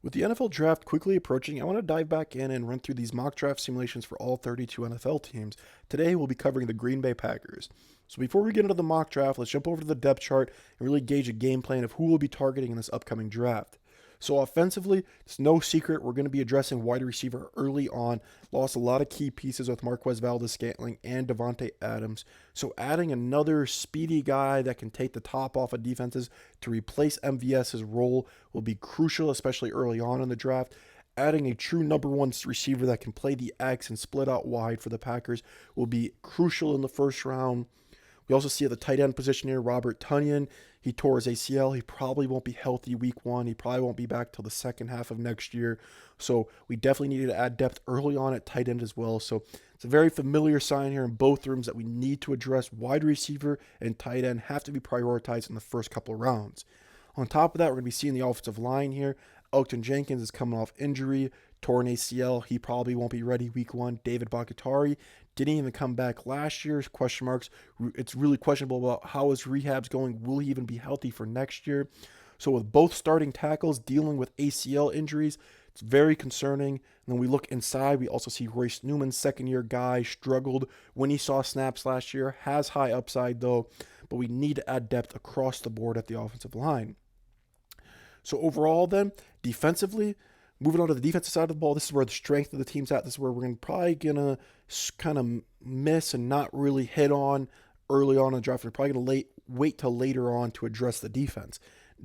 With the NFL draft quickly approaching, I want to dive back in and run through these mock draft simulations for all 32 NFL teams. Today, we'll be covering the Green Bay Packers. So, before we get into the mock draft, let's jump over to the depth chart and really gauge a game plan of who we'll be targeting in this upcoming draft. So, offensively, it's no secret we're going to be addressing wide receiver early on. Lost a lot of key pieces with Marquez Valdes-Scantling and Davante Adams. So, adding another speedy guy that can take the top off of defenses to replace MVS's role will be crucial, especially early on in the draft. Adding a true number one receiver that can play the X and split out wide for the Packers will be crucial in the first round. We also see at the tight end position here, Robert Tonyan. He tore his ACL. He probably won't be healthy week one. He probably won't be back till the second half of next year. So we definitely needed to add depth early on at tight end as well. So it's a very familiar sign here in both rooms that we need to address. Wide receiver and tight end have to be prioritized in the first couple of rounds. On top of that, we're going to be seeing the offensive line here. Elgton Jenkins is coming off injury, torn ACL. He probably won't be ready week one. David Bakhtiari didn't even come back last year. Question marks. It's really questionable about how his rehab's going. Will he even be healthy for next year? So with both starting tackles dealing with ACL injuries, it's very concerning. And then we look inside. We also see Royce Newman, second-year guy, struggled when he saw snaps last year. Has high upside, though. But we need to add depth across the board at the offensive line. So overall then, defensively, moving on to the defensive side of the ball, this is where the strength of the team's at. This is where we're probably going to kind of miss and not really hit on early on in the draft. We're probably going to wait till later on to address the defense.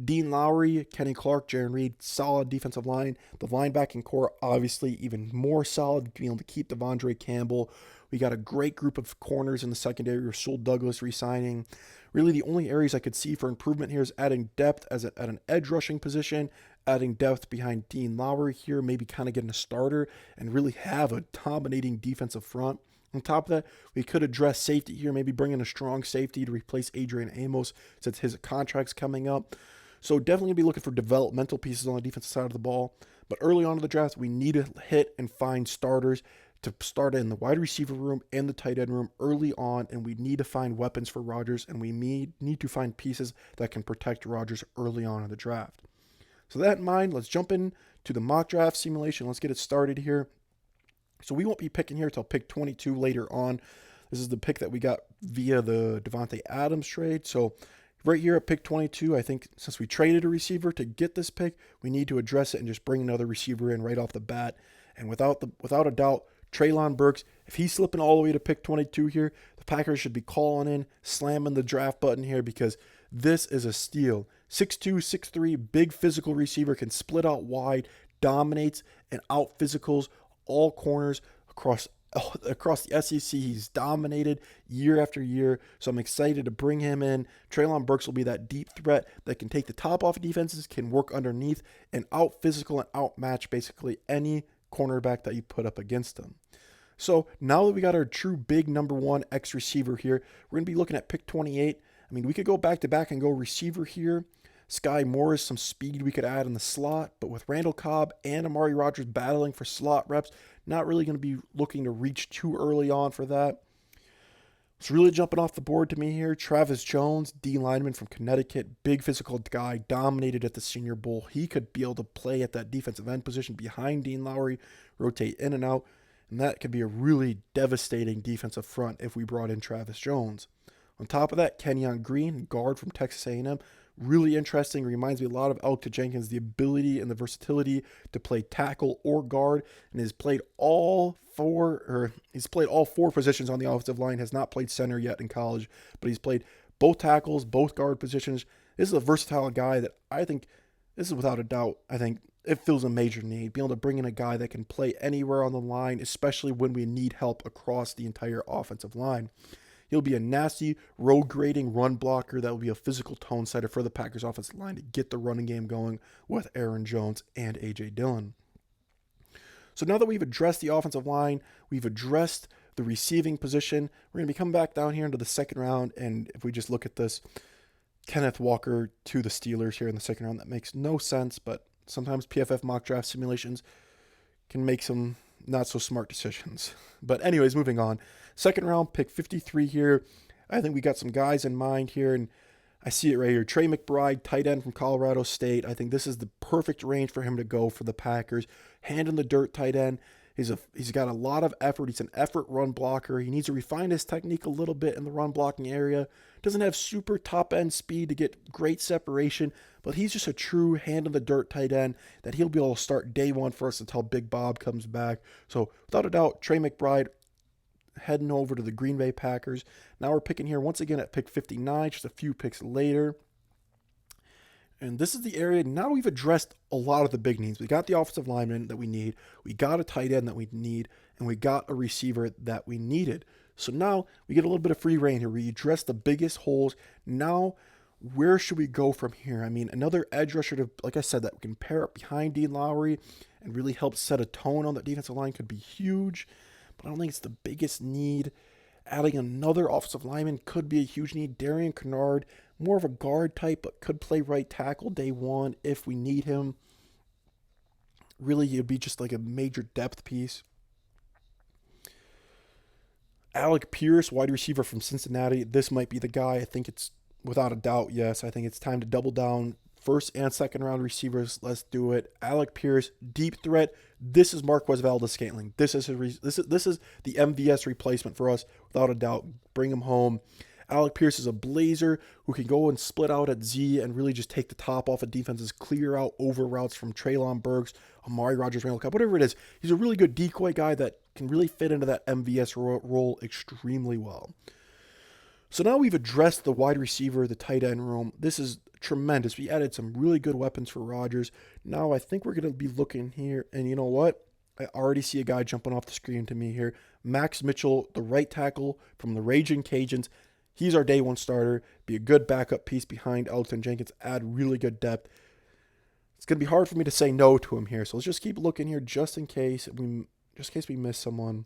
Dean Lowry, Kenny Clark, Jaron Reed, solid defensive line. The linebacking core, obviously, even more solid, being able to keep Devondre Campbell. We got a great group of corners in the secondary. Rasul Douglas re-signing. Really, the only areas I could see for improvement here is adding depth at an edge rushing position, adding depth behind Dean Lowry here, maybe kind of getting a starter and really have a dominating defensive front. On top of that, we could address safety here, maybe bring in a strong safety to replace Adrian Amos since his contract's coming up. So definitely be looking for developmental pieces on the defensive side of the ball. But early on in the draft, we need to hit and find starters to start in the wide receiver room and the tight end room early on, and we need to find weapons for Rodgers, and we need to find pieces that can protect Rodgers early on in the draft. So that in mind, let's jump in to the mock draft simulation. Let's get it started here. So we won't be picking here until pick 22 later on. This is the pick that we got via the Davante Adams trade. So right here at pick 22, I think since we traded a receiver to get this pick, we need to address it and just bring another receiver in right off the bat. And without a doubt, Treylon Burks, if he's slipping all the way to pick 22 here, the Packers should be calling in, slamming the draft button here because this is a steal. 6'2", 6'3", big physical receiver, can split out wide, dominates, and out physicals all corners across the SEC. He's dominated year after year, so I'm excited to bring him in. Treylon Burks will be that deep threat that can take the top off of defenses, can work underneath, and out physical and outmatch basically any cornerback that you put up against him. So now that we got our true big number one X receiver here, we're going to be looking at pick 28. I mean, we could go back to back and go receiver here. Sky Morris, some speed we could add in the slot, but with Randall Cobb and Amari Rodgers battling for slot reps, not really going to be looking to reach too early on for that. It's really jumping off the board to me here. Travis Jones, D lineman from Connecticut, big physical guy, dominated at the Senior Bowl. He could be able to play at that defensive end position behind Dean Lowry, rotate in and out, and that could be a really devastating defensive front if we brought in Travis Jones. On top of that, Kenyon Green, guard from Texas A&M, really interesting. Reminds me a lot of Elgton Jenkins, the ability and the versatility to play tackle or guard, and has played all four positions on the offensive line. Has not played center yet in college, but he's played both tackles, both guard positions. This is a versatile guy that I think, this is without a doubt, I think it fills a major need. Being able to bring in a guy that can play anywhere on the line, especially when we need help across the entire offensive line. He'll be a nasty, road-grading run blocker that will be a physical tone setter for the Packers offensive line to get the running game going with Aaron Jones and A.J. Dillon. So now that we've addressed the offensive line, we've addressed the receiving position, we're going to be coming back down here into the second round, and if we just look at this, Kenneth Walker to the Steelers here in the second round, that makes no sense, but sometimes PFF mock draft simulations can make some not so smart decisions. But anyways, moving on. Second round, pick 53 here. I think we got some guys in mind here, and I see it right here. Trey McBride, tight end from Colorado State. I think this is the perfect range for him to go for the Packers. Hand in the dirt tight end. He's got a lot of effort. He's an effort run blocker. He needs to refine his technique a little bit in the run blocking area. Doesn't have super top end speed to get great separation, but he's just a true hand in the dirt tight end that he'll be able to start day one for us until Big Bob comes back. So without a doubt, Trey McBride heading over to the Green Bay Packers. Now we're picking here once again at pick 59, just a few picks later. And this is the area, now we've addressed a lot of the big needs. We got the offensive lineman that we need, we got a tight end that we need, and we got a receiver that we needed. So now we get a little bit of free reign here. We address the biggest holes. Now, where should we go from here? I mean, another edge rusher, to, like I said, that can pair up behind Dean Lowry and really help set a tone on that defensive line could be huge. But I don't think it's the biggest need. Adding another offensive lineman could be a huge need. Darian Kennard, more of a guard type, but could play right tackle day one if we need him. Really, it'd be just like a major depth piece. Alec Pierce, wide receiver from Cincinnati. This might be the guy. I think it's, without a doubt, yes. I think it's time to double down. First and second round receivers, let's do it. Alec Pierce, deep threat. This is Marquez Valdes-Scantling. This is the MVS replacement for us, without a doubt. Bring him home. Alec Pierce is a blazer who can go and split out at Z and really just take the top off of defenses, clear out over routes from Treylon Burks, Amari Rodgers, Randall Cobb, whatever it is. He's a really good decoy guy that can really fit into that MVS role extremely well. So now we've addressed the wide receiver, the tight end room. This is tremendous. We added some really good weapons for Rodgers. Now I think we're going to be looking here, and you know what? I already see a guy jumping off the screen to me here. Max Mitchell, the right tackle from the Raging Cajuns. He's our day one starter. Be a good backup piece behind Elgton Jenkins. Add really good depth. It's going to be hard for me to say no to him here. So let's just keep looking here just in case we miss someone.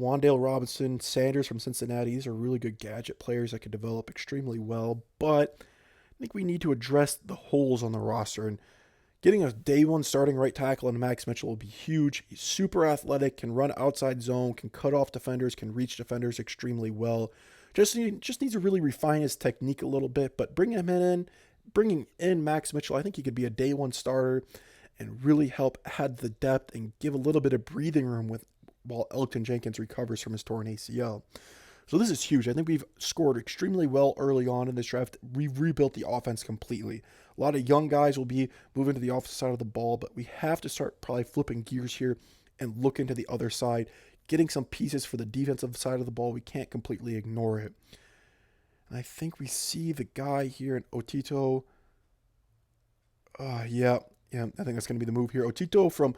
Wan'Dale Robinson, Sanders from Cincinnati. These are really good gadget players that could develop extremely well. But I think we need to address the holes on the roster. And getting a day one starting right tackle in Max Mitchell will be huge. He's super athletic, can run outside zone, can cut off defenders, can reach defenders extremely well. Just needs to really refine his technique a little bit. But bringing in Max Mitchell, I think he could be a day one starter and really help add the depth and give a little bit of breathing room while Elgton Jenkins recovers from his torn ACL. So this is huge. I think we've scored extremely well early on in this draft. We've rebuilt the offense completely. A lot of young guys will be moving to the offensive side of the ball, but we have to start probably flipping gears here and look into the other side, getting some pieces for the defensive side of the ball. We can't completely ignore it. And I think we see the guy here in Otito. Yeah, I think that's going to be the move here. Otito from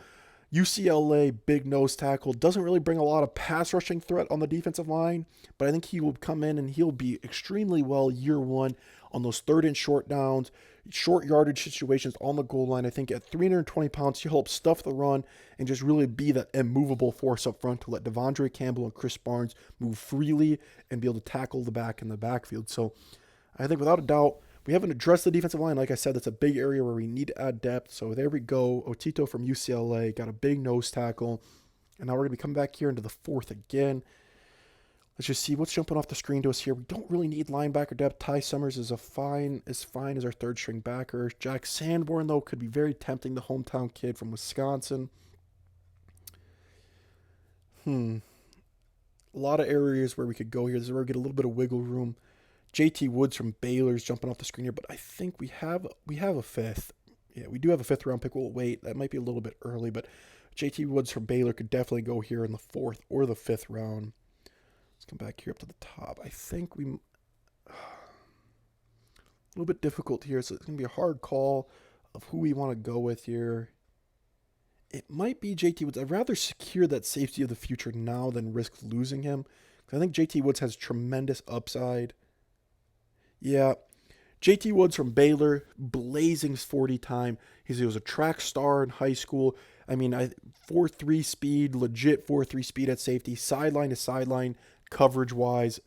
UCLA, big nose tackle, doesn't really bring a lot of pass rushing threat on the defensive line, but I think he will come in and he'll be extremely well year one on those third and short downs, short yardage situations on the goal line. I think at 320 pounds, he'll help stuff the run and just really be that immovable force up front to let Devondre Campbell and Chris Barnes move freely and be able to tackle the back in the backfield. So I think without a doubt, we haven't addressed the defensive line. Like I said, that's a big area where we need to add depth. So there we go. Otito from UCLA got a big nose tackle. And now we're going to be coming back here into the fourth again. Let's just see what's jumping off the screen to us here. We don't really need linebacker depth. Ty Summers is fine as our third string backer. Jack Sanborn, though, could be very tempting. The hometown kid from Wisconsin. A lot of areas where we could go here. This is where we get a little bit of wiggle room. JT Woods from Baylor's jumping off the screen here, but I think we have a fifth. Yeah, we do have a fifth round pick. We'll wait. That might be a little bit early, but JT Woods from Baylor could definitely go here in the fourth or the fifth round. Let's come back here up to the top. I think a little bit difficult here, so it's going to be a hard call of who we want to go with here. It might be JT Woods. I'd rather secure that safety of the future now than risk losing him, because I think JT Woods has tremendous upside. Yeah, JT Woods from Baylor, blazing 40 time. He was a track star in high school. I mean, 4.3 speed, legit 4.3 speed at safety, sideline to sideline, coverage-wise.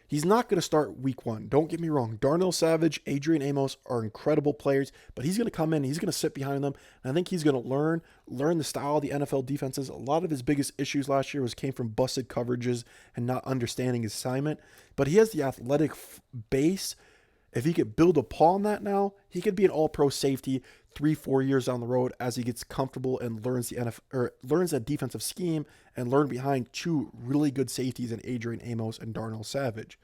He's not going to start week one. Don't get me wrong. Darnell Savage, Adrian Amos are incredible players, but he's going to come in, he's going to sit behind them, and I think he's going to learn the style of the NFL defenses. A lot of his biggest issues last year came from busted coverages and not understanding his assignment, but he has the athletic base. If he could build upon that now, he could be an all-pro safety 3-4 years down the road as he gets comfortable and learns the NFL or learns that defensive scheme and learn behind two really good safeties in Adrian Amos and Darnell Savage.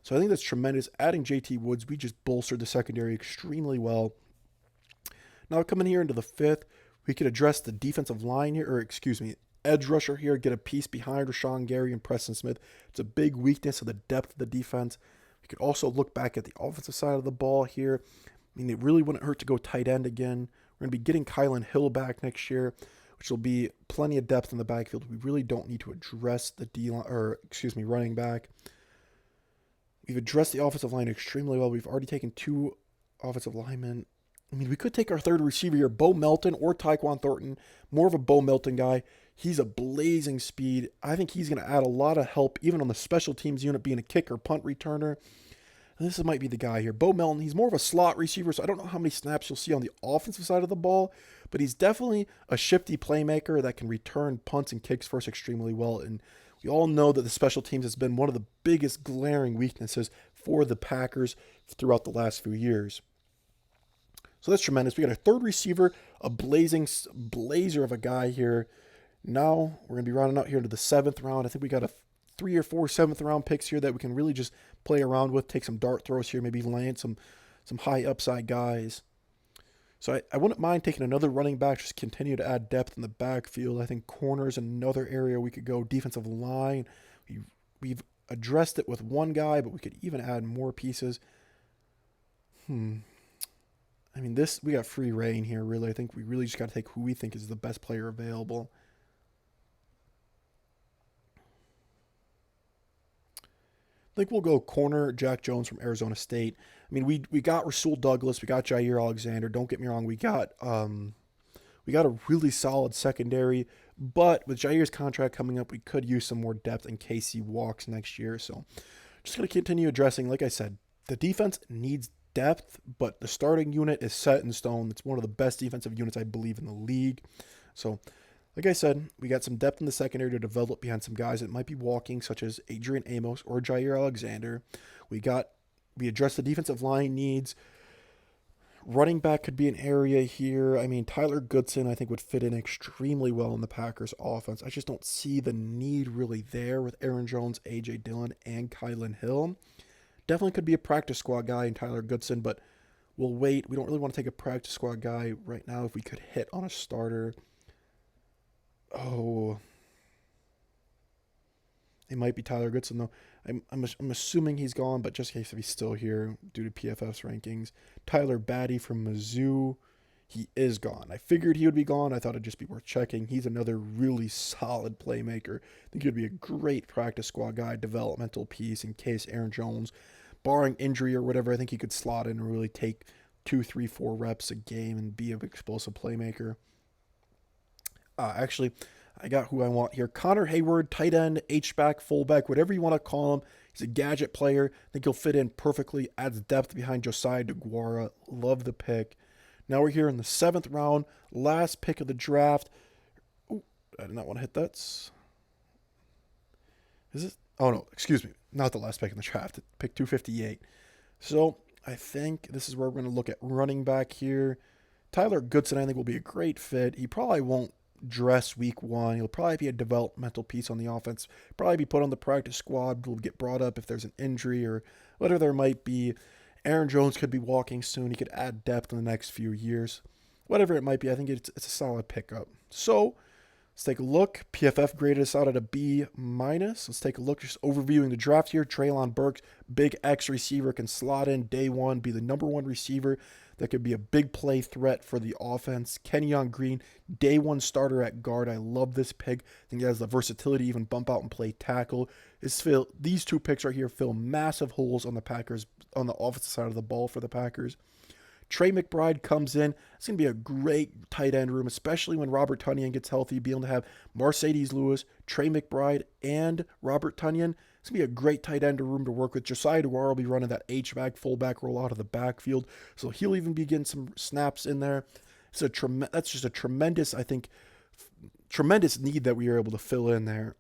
So I think that's tremendous. Adding JT Woods, we just bolstered the secondary extremely well. Now coming here into the fifth, we could address the defensive line here, or excuse me, edge rusher here, get a piece behind Rashawn Gary and Preston Smith. It's a big weakness of the depth of the defense. We could also look back at the offensive side of the ball here. I mean, it really wouldn't hurt to go tight end again. We're going to be getting Kylan Hill back next year, which will be plenty of depth in the backfield. We really don't need to address the running back. We've addressed the offensive line extremely well. We've already taken 2 offensive linemen. I mean, we could take our third receiver here, Bo Melton or Tyquan Thornton. More of a Bo Melton guy. He's a blazing speed. I think he's going to add a lot of help, even on the special teams unit, being a kicker, punt returner. And this might be the guy here. Bo Melton, he's more of a slot receiver, so I don't know how many snaps you'll see on the offensive side of the ball, but he's definitely a shifty playmaker that can return punts and kicks for us extremely well. And we all know that the special teams has been one of the biggest glaring weaknesses for the Packers throughout the last few years. So that's tremendous. We got a third receiver, a blazing blazer of a guy here. Now we're going to be rounding out here into the 7th round. I think we got a 3 or 4 7th round picks here that we can really just play around with, take some dart throws here, maybe land some high upside guys. So I wouldn't mind taking another running back, just continue to add depth in the backfield. I think corners another area we could go. Defensive line, we've addressed it with one guy, but we could even add more pieces. I mean, we got free reign here, really. I think we really just got to take who we think is the best player available. I think we'll go corner Jack Jones from Arizona State. I mean, we got Rasul Douglas, we got Jair Alexander. Don't get me wrong, we got a really solid secondary, but with Jair's contract coming up, we could use some more depth in case he walks next year. So just going to continue addressing, like I said, the defense needs depth, but the starting unit is set in stone. It's one of the best defensive units, I believe, in the league. So like I said, we got some depth in the secondary to develop behind some guys that might be walking, such as Adrian Amos or Jair Alexander. We addressed the defensive line needs. Running back could be an area here. I mean, Tyler Goodson, I think, would fit in extremely well in the Packers offense. I just don't see the need really there with Aaron Jones, A.J. Dillon, and Kylan Hill. Definitely could be a practice squad guy in Tyler Goodson, but we'll wait. We don't really want to take a practice squad guy right now if we could hit on a starter. Oh, it might be Tyler Goodson, though. I'm assuming he's gone, but just in case if he's still here due to PFF's rankings. Tyler Batty from Mizzou, he is gone. I figured he would be gone. I thought it'd just be worth checking. He's another really solid playmaker. I think he'd be a great practice squad guy, developmental piece in case Aaron Jones, barring injury or whatever, I think he could slot in and really take 2, 3, 4 reps a game and be an explosive playmaker. Actually, I got who I want here. Connor Hayward, tight end, H-back, fullback, whatever you want to call him. He's a gadget player. I think he'll fit in perfectly, adds depth behind Josiah DeGuara. Love the pick. Now we're here in the 7th round, last pick of the draft. Ooh, I did not want to hit that. Is it? Oh, no, excuse me. Not the last pick in the draft. Pick 258. So I think this is where we're going to look at running back here. Tyler Goodson, I think, will be a great fit. He probably won't dress week 1. He'll probably be a developmental piece on the offense, probably be put on the practice squad, will get brought up if there's an injury or whatever there might be. Aaron Jones could be walking soon. He could add depth in the next few years. Whatever it might be, I think it's a solid pickup. So let's take a look. PFF graded us out at a B-. Let's take a look, just overviewing the draft here. Treylon Burks, big X receiver, can slot in day 1, be the number 1 receiver that could be a big play threat for the offense. Kenyon Green, day 1 starter at guard. I love this pick. I think he has the versatility to even bump out and play tackle. These 2 picks right here fill massive holes on the Packers, on the offensive side of the ball for the Packers. Trey McBride comes in. It's going to be a great tight end room, especially when Robert Tonyan gets healthy. Be able to have Mercedes Lewis, Trey McBride, and Robert Tonyan. It's going to be a great tight end room to work with. Josiah Dewar will be running that H-back, fullback roll out of the backfield, so he'll even be getting some snaps in there. That's just a tremendous, I think, tremendous need that we are able to fill in there.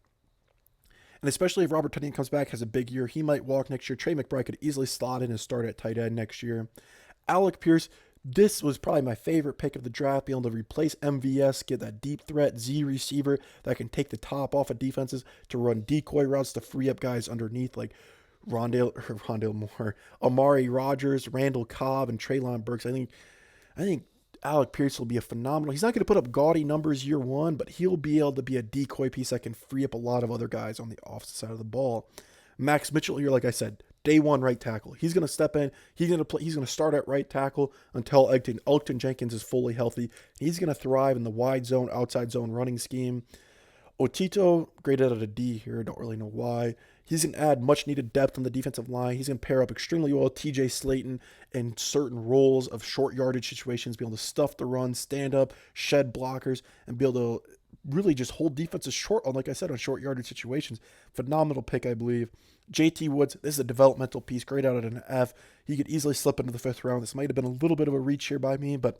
And especially if Robert Tonyan comes back, has a big year, he might walk next year. Trey McBride could easily slot in and start at tight end next year. Alec Pierce, this was probably my favorite pick of the draft, being able to replace MVS, get that deep threat Z receiver that can take the top off of defenses to run decoy routes to free up guys underneath like Rondale Moore, Amari Rodgers, Randall Cobb, and Treylon Burks. I think Alec Pierce will be a phenomenal. He's not going to put up gaudy numbers year one, but he'll be able to be a decoy piece that can free up a lot of other guys on the opposite side of the ball. Max Mitchell here, like I said, day one right tackle. He's going to step in. He's going to start at right tackle until Elgton Jenkins is fully healthy. He's going to thrive in the wide zone, outside zone running scheme. Otito, graded out of a D here. Don't really know why. He's going to add much needed depth on the defensive line. He's going to pair up extremely well with TJ Slayton in certain roles of short yardage situations, be able to stuff the run, stand up, shed blockers, and be able to really just hold defenses short, like I said, on short yardage situations. Phenomenal pick, I believe. JT Woods, this is a developmental piece, grade out at an F. He could easily slip into the 5th round. This might have been a little bit of a reach here by me, but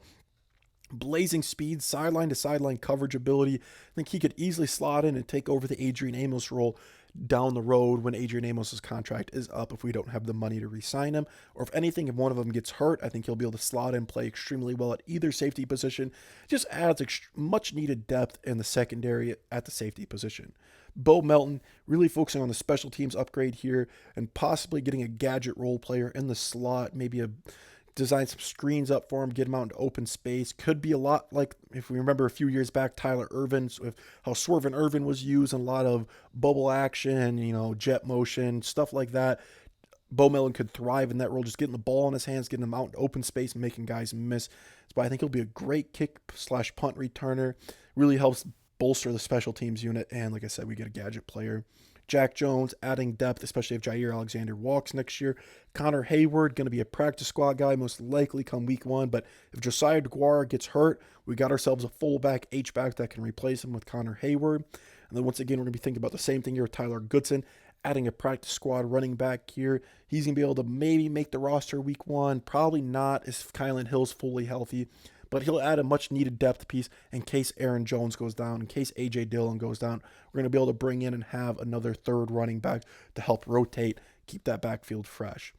blazing speed, sideline to sideline coverage ability. I think he could easily slot in and take over the Adrian Amos role down the road when Adrian Amos's contract is up if we don't have the money to re-sign him. Or if anything, if one of them gets hurt, I think he'll be able to slot in, play extremely well at either safety position. Just adds much needed depth in the secondary at the safety position. Bo Melton, really focusing on the special teams upgrade here and possibly getting a gadget role player in the slot, maybe design some screens up for him, get him out into open space. Could be a lot like, if we remember a few years back, Tyler Ervin, with how Swervin Irvin was used in a lot of bubble action, jet motion, stuff like that. Bo Melton could thrive in that role, just getting the ball in his hands, getting him out in open space, and making guys miss. But I think he'll be a great kick/punt returner. Really helps bolster the special teams unit. And like I said, we get a gadget player. Jack Jones, adding depth, especially if Jair Alexander walks next year. Connor Hayward, going to be a practice squad guy, most likely come week one. But if Josiah Dewar gets hurt, we got ourselves a fullback, H-back that can replace him with Connor Hayward. And then once again, we're going to be thinking about the same thing here with Tyler Goodson, adding a practice squad running back here. He's going to be able to maybe make the roster week one. Probably not if Kylan Hill's fully healthy. But he'll add a much-needed depth piece in case Aaron Jones goes down, in case A.J. Dillon goes down. We're going to be able to bring in and have another third running back to help rotate, keep that backfield fresh.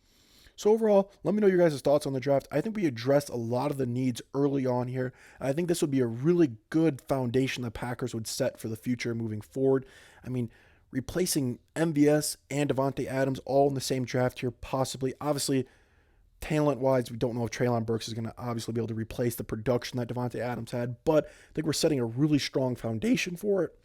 So overall, let me know your guys' thoughts on the draft. I think we addressed a lot of the needs early on here. I think this would be a really good foundation the Packers would set for the future moving forward. I mean, replacing MVS and Davante Adams all in the same draft here, possibly. Obviously, talent-wise, we don't know if Treylon Burks is going to obviously be able to replace the production that Davante Adams had, but I think we're setting a really strong foundation for it.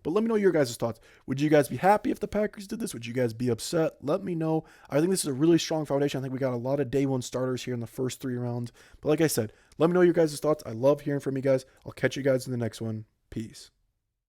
But let me know your guys' thoughts. Would you guys be happy if the Packers did this? Would you guys be upset? Let me know. I think this is a really strong foundation. I think we got a lot of day one starters here in the first 3 rounds. But like I said, let me know your guys' thoughts. I love hearing from you guys. I'll catch you guys in the next one. Peace.